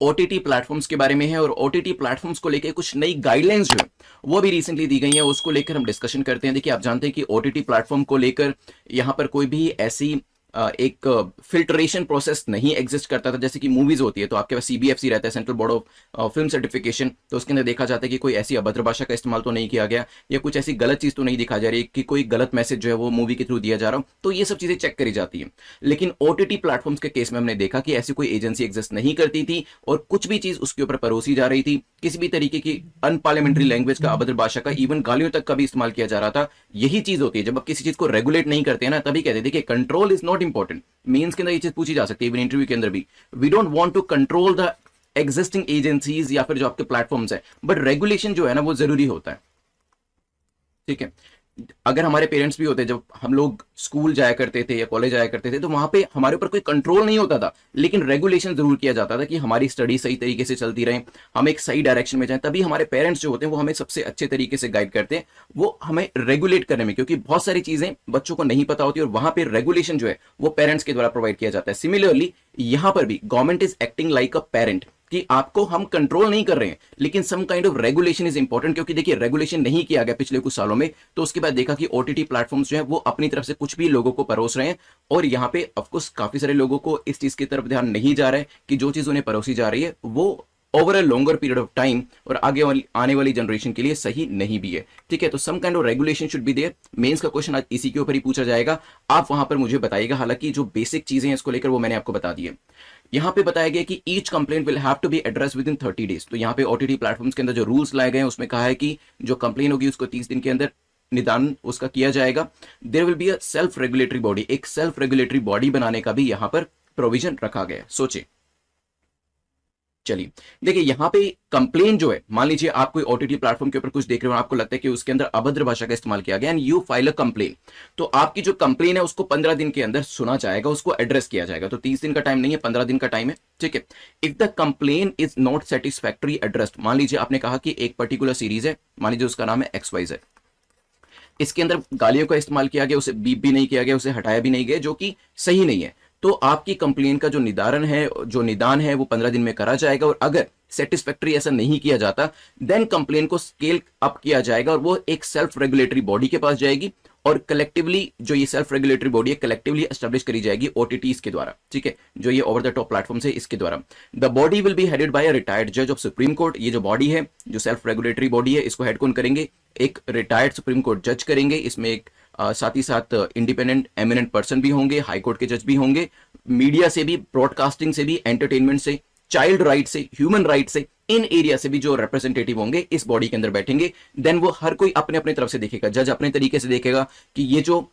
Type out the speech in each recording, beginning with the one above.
OTT platforms के बारे में है और ओटीटी प्लेटफॉर्म्स को लेकर कुछ नई गाइडलाइंस जो है वो भी रिसेंटली दी गई है, उसको लेकर हम डिस्कशन करते हैं। देखिए, आप जानते हैं कि ओटीटी प्लेटफॉर्म को लेकर यहाँ पर कोई भी ऐसी एक फिल्ट्रेशन प्रोसेस नहीं एग्जिस्ट करता था। जैसे कि मूवीज होती है तो आपके पास सीबीएफसी रहता है, central board of film certification, तो उसके अंदर देखा जाता है कि कोई ऐसी अभद्र भाषा का इस्तेमाल तो नहीं किया गया या कुछ ऐसी गलत चीज तो नहीं दिखा जा रही कि कोई गलत मैसेज जो है वो मूवी के थ्रू दिया जा रहा हो, तो ये सब चीजें चेक करी जाती है। लेकिन ओटीटी प्लेटफॉर्म्स के केस में हमने देखा कि ऐसी कोई एजेंसी एग्जिस्ट नहीं करती थी और कुछ भी चीज उसके ऊपर परोसी जा रही थी, किसी भी तरीके की अनपार्लियामेंट्री लैंग्वेज का, अभद्र भाषा का, इवन गालियों तक का भी इस्तेमाल किया जा रहा था। यही चीज होती है जब आप किसी चीज को रेगुलेट नहीं करते हैं ना, तभी कहते हैं देखिए control is not important. Mains के अंदर ये चीज पूछी जा सकती है, इवन इंटरव्यू के अंदर भी, we don't want to control the existing agencies या फिर जो आपके प्लेटफॉर्म्स है, बट रेगुलेशन जो है ना वो जरूरी होता है। ठीक है, अगर हमारे पेरेंट्स भी होते, जब हम लोग स्कूल जाया करते थे या कॉलेज जाया करते थे तो वहां पे हमारे ऊपर कोई कंट्रोल नहीं होता था, लेकिन रेगुलेशन जरूर किया जाता था कि हमारी स्टडी सही तरीके से चलती रहे, हम एक सही डायरेक्शन में जाएं। तभी हमारे पेरेंट्स जो होते हैं वो हमें सबसे अच्छे तरीके से गाइड करते हैं, वो हमें रेगुलेट करने में, क्योंकि बहुत सारी चीजें बच्चों को नहीं पता होती और वहां पर रेगुलेशन जो है वो पेरेंट्स के द्वारा प्रोवाइड किया जाता है। सिमिलरली यहां पर भी government is acting like a parent कि आपको हम कंट्रोल नहीं कर रहे हैं, लेकिन some kind of regulation is important. क्योंकि देखिए, रेगुलेशन नहीं किया गया पिछले कुछ सालों में, तो उसके बाद देखा कि ओटीटी प्लेटफॉर्म्स जो है वो अपनी तरफ से कुछ भी लोगों को परोस रहे हैं, और यहाँ पे ऑफकोर्स काफी सारे लोगों को इस चीज की तरफ ध्यान नहीं जा रहा है कि जो चीज उन्हें परोसी जा रही है वो over a longer period of time और आगे वाली आने वाली जनरेशन के लिए सही नहीं भी है। ठीक है, तो some kind of regulation should be there. Mains का क्वेश्चन आज इसी के ऊपर ही पूछा जाएगा, आप वहां पर मुझे बताइएगा। हालांकि जो बेसिक चीजें हैं इसको लेकर वो मैंने आपको बता दी है। यहां पे बताया गया कि each complaint will have to be address within 30 days. तो यहाँ पे ओटीटी प्लेटफॉर्म्स के अंदर जो रूल्स लाए गए हैं उसमें कहा है कि जो कंप्लेन होगी उसको 30 दिन के अंदर निदान उसका किया जाएगा। There will be a self regulatory body, एक सेल्फ रेगुलेटरी बॉडी बनाने का भी यहां पर प्रोविजन रखा गया है। सोचिए, चलिए देखिए, यहां पे कंप्लेन जो है, मान लीजिए आप कोई ओटीटी प्लेटफॉर्म के ऊपर कुछ देख रहे हो, आपको लगता है कि उसके अंदर अभद्र भाषा का इस्तेमाल किया गया and you file a complain, तो आपकी जो कंप्लेन है उसको 15 दिन के अंदर सुना जाएगा, उसको एड्रेस किया जाएगा। तो 30 दिन का टाइम नहीं है, 15 दिन का टाइम है। ठीक है, if the complain is not satisfactory addressed, मान लीजिए आपने कहा कि एक पर्टिकुलर सीरीज है, मान लीजिए उसका नाम है XYZ, इसके अंदर गालियों का इस्तेमाल किया गया, उसे बीप भी नहीं किया गया, उसे हटाया भी नहीं गया, जो कि सही नहीं है, तो आपकी कंप्लेन का जो निदान है, जो निदान है वो 15 दिन में करा जाएगा। और अगर सेटिस्फैक्टरी ऐसा नहीं किया जाता, देन कंप्लेन को स्केल अप किया जाएगा और वो एक सेल्फ रेगुलेटरी बॉडी के पास जाएगी और कलेक्टिवली जो ये सेल्फ रेगुलेटरी बॉडी है कलेक्टिवली एस्टेब्लिश करी जाएगी ओटीटीज के द्वारा। ठीक है, जो ये ओवर द टॉप प्लेटफॉर्म है इसके द्वारा। The body will be headed by a retired जज ऑफ सुप्रीम कोर्ट। ये जो बॉडी है, जो सेल्फ रेगुलेटरी बॉडी है, इसको हेड कौन करेंगे? एक रिटायर्ड सुप्रीम कोर्ट जज करेंगे। इसमें एक साथ ही साथ इंडिपेंडेंट एमिनेंट पर्सन भी होंगे, हाई कोर्ट के जज भी होंगे, मीडिया से भी, ब्रॉडकास्टिंग से भी, एंटरटेनमेंट से, चाइल्ड राइट से, ह्यूमन राइट से, इन एरिया से भी जो रिप्रेजेंटेटिव होंगे इस बॉडी के अंदर बैठेंगे। देन वो हर कोई अपने अपने तरफ से देखेगा, जज अपने तरीके से देखेगा कि ये जो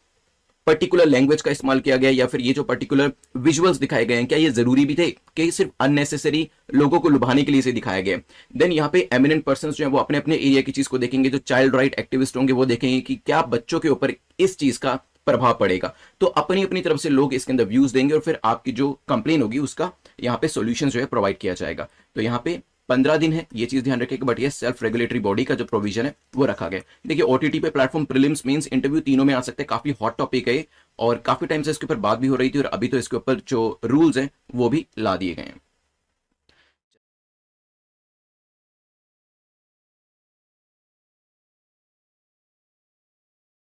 पर्टिकुलर लैंग्वेज का इस्तेमाल किया गया या फिर ये जो पर्टिकुलर विजुअल्स दिखाए गए हैं, क्या ये जरूरी भी थे कि सिर्फ अननेसेसरी लोगों को लुभाने के लिए इसे दिखाया गया। देन यहाँ पे एमिनेंट पर्सन जो है वो अपने अपने एरिया की चीज को देखेंगे, जो चाइल्ड राइट एक्टिविस्ट होंगे वो देखेंगे कि क्या बच्चों के ऊपर इस चीज का प्रभाव पड़ेगा। तो अपनी अपनी तरफ से लोग इसके अंदर व्यूज देंगे और फिर आपकी जो कंप्लेन होगी उसका यहाँ पे सोल्यूशन जो है प्रोवाइड किया जाएगा। तो यहाँ पे 15 दिन है, ये चीज ध्यान रखेगा, बट ये सेल्फ रेगुलेटरी बॉडी का जो प्रोविजन है वो रखा गया। देखिए, ओटीटी पे प्लेटफॉर्म, प्रीलिम्स, मेंस, इंटरव्यू तीनों में आ सकते हैं। काफी हॉट टॉपिक है और काफी टाइम से इसके ऊपर बात भी हो रही थी और अभी तो इसके ऊपर जो रूल्स हैं वो भी ला दिए गए हैं।